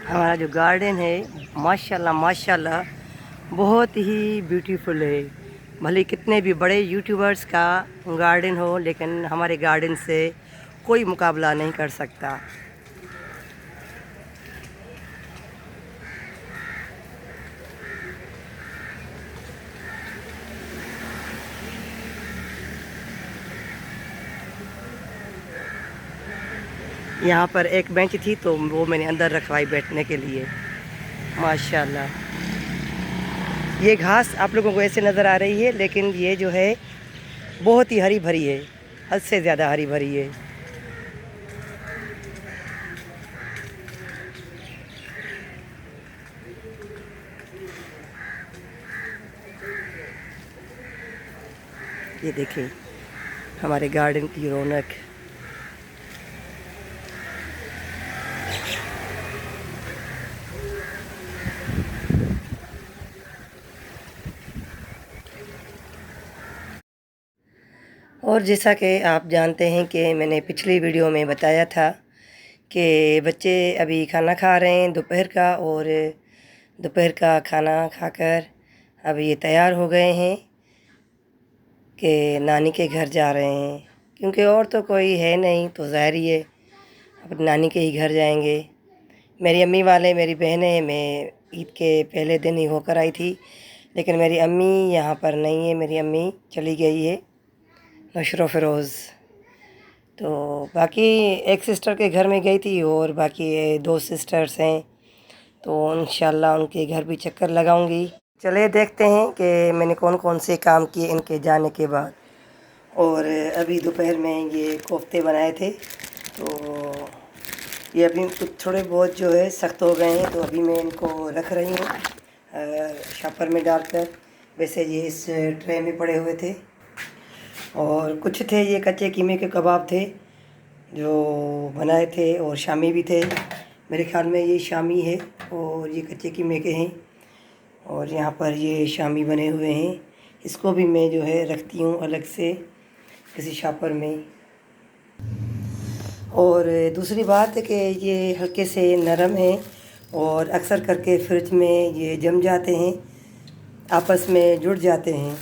हमारा जो गार्डन है माशाल्लाह माशाल्लाह बहुत ही ब्यूटीफुल है। भले कितने भी बड़े यूट्यूबर्स का गार्डन हो, लेकिन हमारे गार्डन से कोई मुकाबला नहीं कर सकता। यहाँ पर एक बेंच थी तो वो मैंने अंदर रखवाई बैठने के लिए। माशाल्लाह ये घास आप लोगों को ऐसे नज़र आ रही है, लेकिन ये जो है बहुत ही हरी भरी है, हद से ज़्यादा हरी भरी है। ये देखें हमारे गार्डन की रौनक। और जैसा कि आप जानते हैं कि मैंने पिछली वीडियो में बताया था कि बच्चे अभी खाना खा रहे हैं दोपहर का, और दोपहर का खाना खाकर अब ये तैयार हो गए हैं कि नानी के घर जा रहे हैं, क्योंकि और तो कोई है नहीं तो ज़ाहिर ही है अपनी नानी के ही घर जाएंगे। मेरी अम्मी वाले मेरी बहनें, मैं ईद के पहले दिन ही होकर आई थी, लेकिन मेरी अम्मी यहाँ पर नहीं है। मेरी अम्मी चली गई है नशर फ़िरोज़। तो बाकी एक सिस्टर के घर में गई थी और बाकी ये 2 सिस्टर्स हैं, तो इंशाल्लाह उनके घर भी चक्कर लगाऊंगी। चलिए देखते हैं कि मैंने कौन कौन से काम किए इनके जाने के बाद। और अभी दोपहर में ये कोफ्ते बनाए थे, तो ये अभी कुछ थोड़े बहुत जो है सख्त हो गए हैं, तो अभी मैं इनको रख रही हूँ शापर में डालकर। वैसे ये इस ट्रे में पड़े हुए थे, और कुछ थे ये कच्चे कीमे के कबाब थे जो बनाए थे, और शामी भी थे। मेरे ख्याल में ये शामी है और ये कच्चे कीमे के हैं, और यहाँ पर ये शामी बने हुए हैं। इसको भी मैं जो है रखती हूँ अलग से किसी शापर में। और दूसरी बात है कि ये हल्के से नरम हैं और अक्सर करके फ्रिज में ये जम जाते हैं, आपस में जुड़ जाते हैं।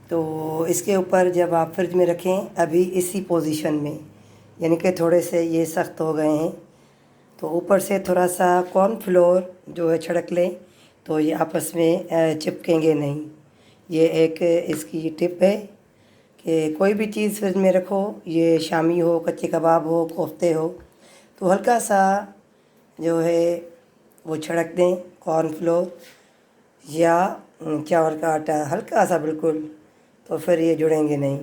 तो इसके ऊपर जब आप फ्रिज में रखें अभी इसी पोजीशन में, यानी कि थोड़े से ये सख्त हो गए हैं, तो ऊपर से थोड़ा सा कॉर्नफ्लोर जो है छिड़क लें तो ये आपस में चिपकेंगे नहीं। ये एक इसकी टिप है कि कोई भी चीज़ फ्रिज में रखो, ये शामी हो, कच्चे कबाब हो, कोफ्ते हो, तो हल्का सा जो है वो छिड़क दें कॉर्नफ्लोर या चावल का आटा, हल्का सा बिल्कुल, तो फिर ये जुड़ेंगे नहीं।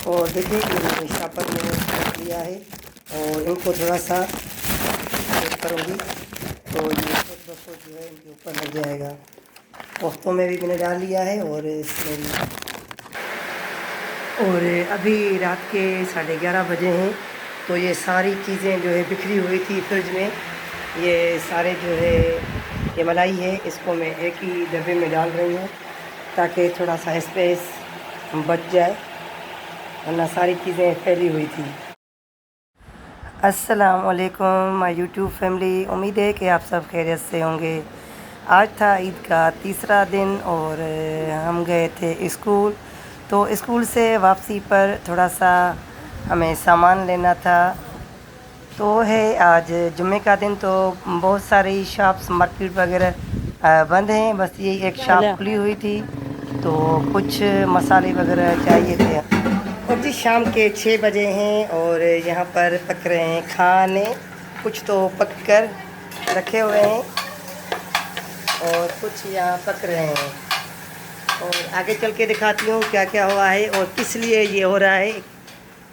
और देखिए मैंने शापर में रख लिया है और इनको थोड़ा सा करूँगी तो ये खुद ब खुद जो है इनके ऊपर लग जाएगा। कोफ्तों में भी मैंने डाल लिया है और इसमें भी। और अभी रात के 11:30 बजे हैं, तो ये सारी चीज़ें जो है बिखरी हुई थी फ्रिज में, ये सारे जो है ये मलाई है, इसको मैं एक ही डब्बे में डाल रही हूँ ताकि थोड़ा सा स्पेस बच जाए, वरना सारी चीज़ें फैली हुई थी। अस्सलाम वालेकुम माय यूट्यूब फैमिली, उम्मीद है कि आप सब खैरियत से होंगे। आज था ईद का तीसरा दिन और हम गए थे स्कूल, तो स्कूल से वापसी पर थोड़ा सा हमें सामान लेना था। तो है आज जुम्मे का दिन, तो बहुत सारी शॉप्स मार्केट वगैरह बंद हैं, बस ये एक शॉप खुली हुई थी, तो कुछ मसाले वगैरह चाहिए थे। और जी शाम के 6 बजे हैं और यहाँ पर पक रहे हैं खाने, कुछ तो पक कर रखे हुए हैं और कुछ यहाँ पक रहे हैं। और आगे चल के दिखाती हूँ क्या क्या हुआ है और किस लिए ये हो रहा है,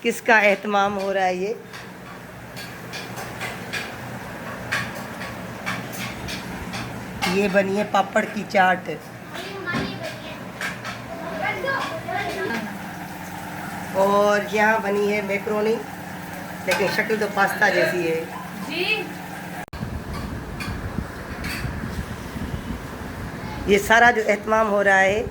किसका एहतमाम हो रहा है। ये बनी है पापड़ की चाट, और यहाँ बनी है मैक्रोनी, लेकिन शक्ल तो पास्ता जैसी है जी। ये सारा जो एहतमाम हो रहा है,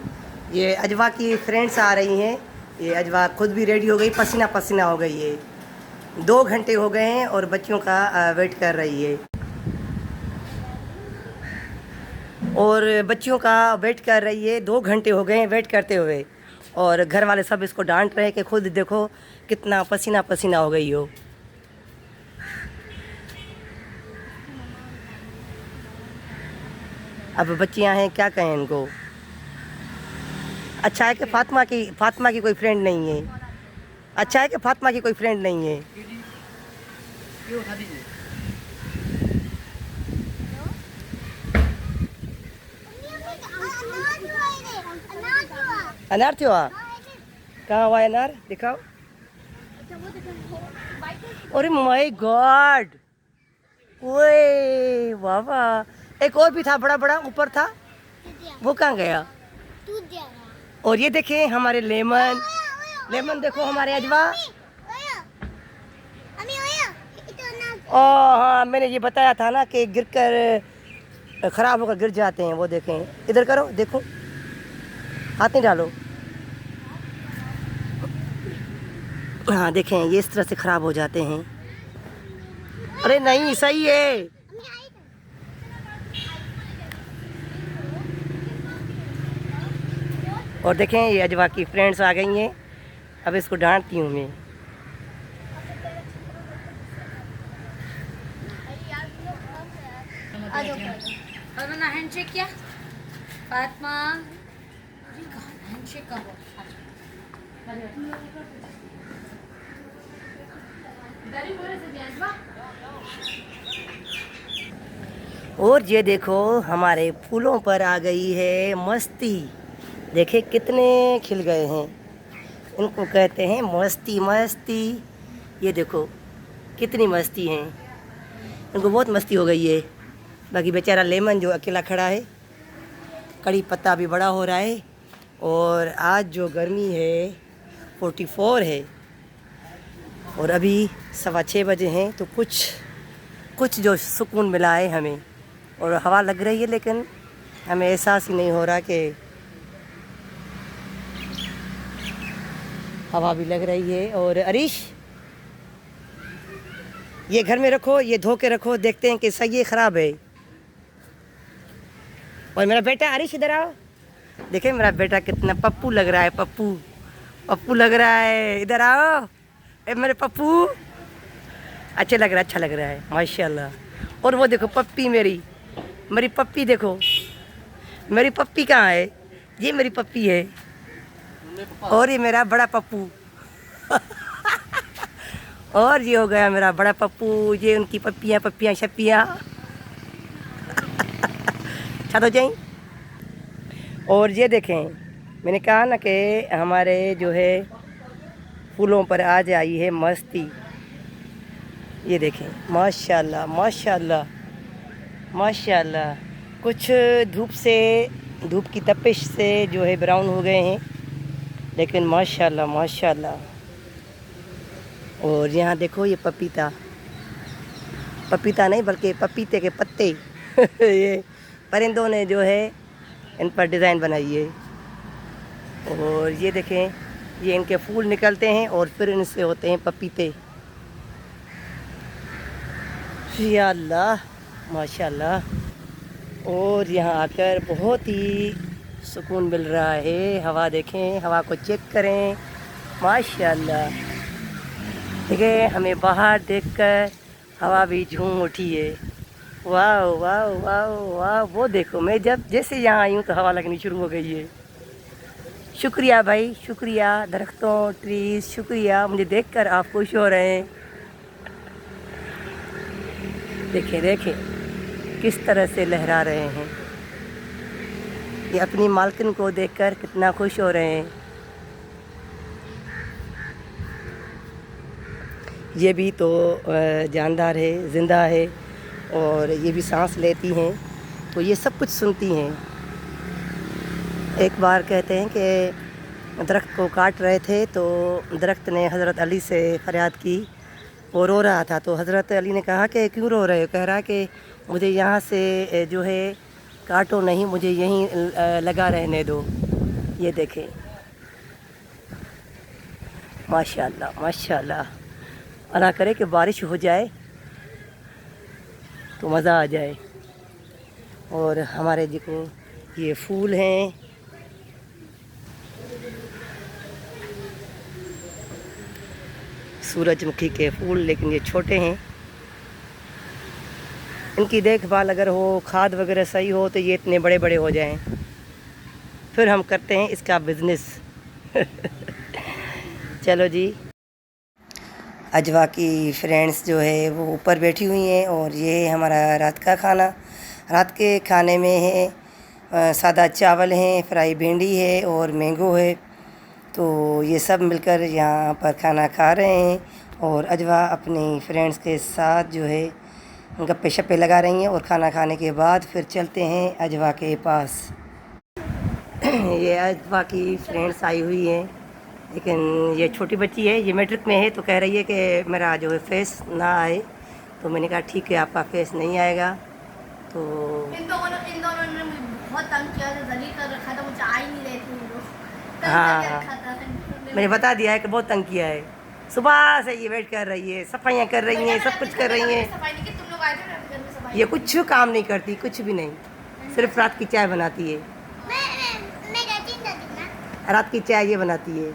ये अजवा की फ्रेंड्स आ रही हैं, ये अजवा खुद भी रेडी हो गई, पसीना पसीना हो गई है। 2 घंटे हो गए हैं और बच्चों का वेट कर रही है। और बच्चियों का वेट कर रही है, 2 घंटे हो गए हैं वेट करते हुए। और घर वाले सब इसको डांट रहे हैं कि खुद देखो कितना पसीना पसीना हो गई हो। अब बच्चियां हैं, क्या कहें इनको। अच्छा है कि फातिमा की कोई फ्रेंड नहीं है। अच्छा है कि फातिमा की कोई फ्रेंड नहीं है। अनार थियो कहाँ हुआ अनार दिखाओ। अरे माय गॉड, ओए वाह, एक और भी था बड़ा बड़ा ऊपर था, वो कहाँ गया। और ये देखें हमारे लेमन, लेमन देखो हमारे अजवा। ओ हाँ, मैंने ये बताया था ना कि गिरकर ख़राब होकर गिर जाते हैं। वो देखें, इधर करो, देखो, हाथ नहीं डालो। हाँ देखें, ये इस तरह से ख़राब हो जाते हैं। अरे नहीं, सही है। और देखें ये अजवा की फ्रेंड्स आ गई हैं, अब इसको डांटती हूँ मैं। और मैंने हैंडशेक किया फातिमा, हैंडशेक का और ये देखो हमारे फूलों पर आ गई है मस्ती। देखे कितने खिल गए हैं, इनको कहते हैं मस्ती मस्ती। ये देखो कितनी मस्ती हैं, इनको बहुत मस्ती हो गई है। बाकी बेचारा लेमन जो अकेला खड़ा है, कड़ी पत्ता भी बड़ा हो रहा है। और आज जो गर्मी है 44 है, और अभी 6:15 बजे हैं, तो कुछ जो सुकून मिला है हमें। और हवा लग रही है, लेकिन हमें एहसास ही नहीं हो रहा कि हवा भी लग रही है। और अरीश, ये घर में रखो, ये धो के रखो, देखते हैं कि सही है ख़राब है। और मेरा बेटा अरीश इधर आओ, देखें मेरा बेटा कितना पप्पू लग रहा है, पप्पू लग रहा है। इधर आओ, ए मेरे पप्पू, अच्छा लग रहा है माशाल्लाह। और वो देखो पप्पी, मेरी पप्पी देखो, मेरी पप्पी कहाँ है। ये मेरी पप्पी है, और ये मेरा बड़ा पप्पू और ये हो गया मेरा बड़ा पप्पू, ये उनकी पप्पियाँ शप्पियाँ छा तो जाएं। और ये देखें, मैंने कहा ना कि हमारे जो है फूलों पर आज आई है मस्ती। ये देखें माशाल्लाह माशाल्लाह माशाल्लाह। कुछ धूप की तपिश से जो है ब्राउन हो गए हैं, लेकिन माशाल्लाह माशाल्लाह। और यहाँ देखो ये पपीता नहीं बल्कि पपीते के पत्ते ये परिंदों ने जो है इन पर डिज़ाइन बनाई है। और ये देखें, ये इनके फूल निकलते हैं और फिर इनसे होते हैं पपीते। या अल्लाह माशाल्लाह। और यहाँ आकर बहुत ही सुकून मिल रहा है। हवा देखें, हवा को चेक करें, माशाल्लाह। देखिए हमें बाहर देखकर हवा भी झूम उठी है। वाह वाह वाह वाह, वो देखो, मैं जैसे यहाँ आई हूँ तो हवा लगनी शुरू हो गई है। शुक्रिया भाई, शुक्रिया दरख्तों, ट्रीज, शुक्रिया, मुझे देखकर आप खुश हो रहे हैं। देखें किस तरह से लहरा रहे हैं। ये अपनी मालकिन को देखकर कितना खुश हो रहे हैं। ये भी तो जानदार है, ज़िंदा है, और ये भी सांस लेती हैं, तो ये सब कुछ सुनती हैं। एक बार कहते हैं कि दरख्त को काट रहे थे, तो दरख्त ने हज़रत अली से फरियाद की। वो रो रहा था, तो हज़रत अली ने कहा कि क्यों रो रहे हो। कह रहा कि मुझे यहाँ से जो है काटो नहीं, मुझे यहीं लगा रहने दो। ये देखें माशाल्लाह माशाल्लाह। अल्लाह करे कि बारिश हो जाए तो मज़ा आ जाए। और हमारे देखो ये फूल हैं, सूरजमुखी के फूल, लेकिन ये छोटे हैं। इनकी देखभाल अगर हो, खाद वगैरह सही हो, तो ये इतने बड़े बड़े हो जाएं। फिर हम करते हैं इसका बिज़नेस। चलो जी। अजवा की फ्रेंड्स जो है वो ऊपर बैठी हुई हैं, और ये हमारा रात का खाना। रात के खाने में है सादा चावल हैं, फ्राई भिंडी है और मैंगो है। तो ये सब मिलकर यहाँ पर खाना खा रहे हैं, और अजवा अपनी फ्रेंड्स के साथ जो है गप्पे शप्पे लगा रही हैं। और खाना खाने के बाद फिर चलते हैं अजवा के पास। ये अजवा की फ्रेंड्स आई हुई हैं, लेकिन ये छोटी बच्ची है, ये मैट्रिक में है, तो कह रही है कि मेरा जो है फेस ना आए। तो मैंने कहा ठीक है, आपका फेस नहीं आएगा। तो इन दोनों ने मुझे बहुत तंग किया था, जलील कर रखा था, मुझे आ ही नहीं रहे थे ये लोग। तंग हाँ, करके हाँ। रखा था। मैंने बता दिया है कि बहुत तंग किया है। सुबह से ये वेट कर रही है, सफाइयाँ कर रही हैं, सब कुछ कर रही हैं। सफाई नहीं की, तुम लोग आए थे ना घर में सफाई। ये कुछ काम नहीं करती, कुछ भी नहीं, सिर्फ रात की चाय बनाती है। मैं रहती नहीं ना। रात की चाय ये बनाती है,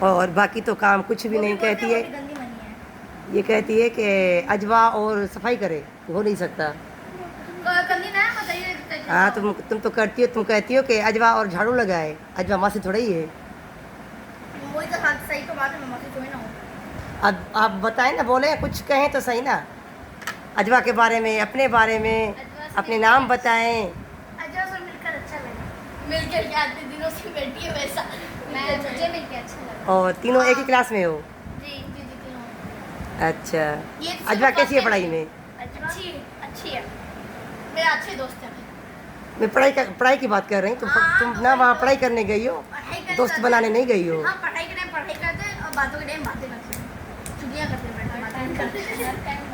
और बाकी तो काम कुछ भी नहीं कहती है। गंदी बनी है। ये कहती है कि अजवा और सफाई करे, हो नहीं सकता। गंदी ना है, बताइए। हाँ, तुम तो करती हो, तुम कहती हो कि अजवा और झाड़ू लगाए। अजवा माँ से थोड़ा ही है। वही तो बात, सही तो बात है, मैं माफी थोड़ी ना हूँ। अब आप बताएं ना, बोले कुछ कहें तो सही ना, अजवा के बारे में, अपने बारे में, अपने नाम बताएं। अजय से मिलकर अच्छा लगा। मिलकर क्या, इतने दिनों से बैठी है वैसा। मुझे मिलकर अच्छा लगा। और तीनों एक ही क्लास में हो? जी जी जी तीनों। अच्छा। ये अजवा कैसी है पढ़ाई में? अच्छी अच्छी है, मेरे अच्छे दोस्त हैं। मैं पढ़ाई की बात कर रही हूँ। तुम ना वहाँ पढ़ाई करने गई हो, दोस्त बनाने नहीं गई हो। हाँ, पढ़ाई के टाइम पढ़ाई करते हैं और बातों के टाइम बातें करते हैं, छुट्टियाँ करते हैं, बातें करते हैं।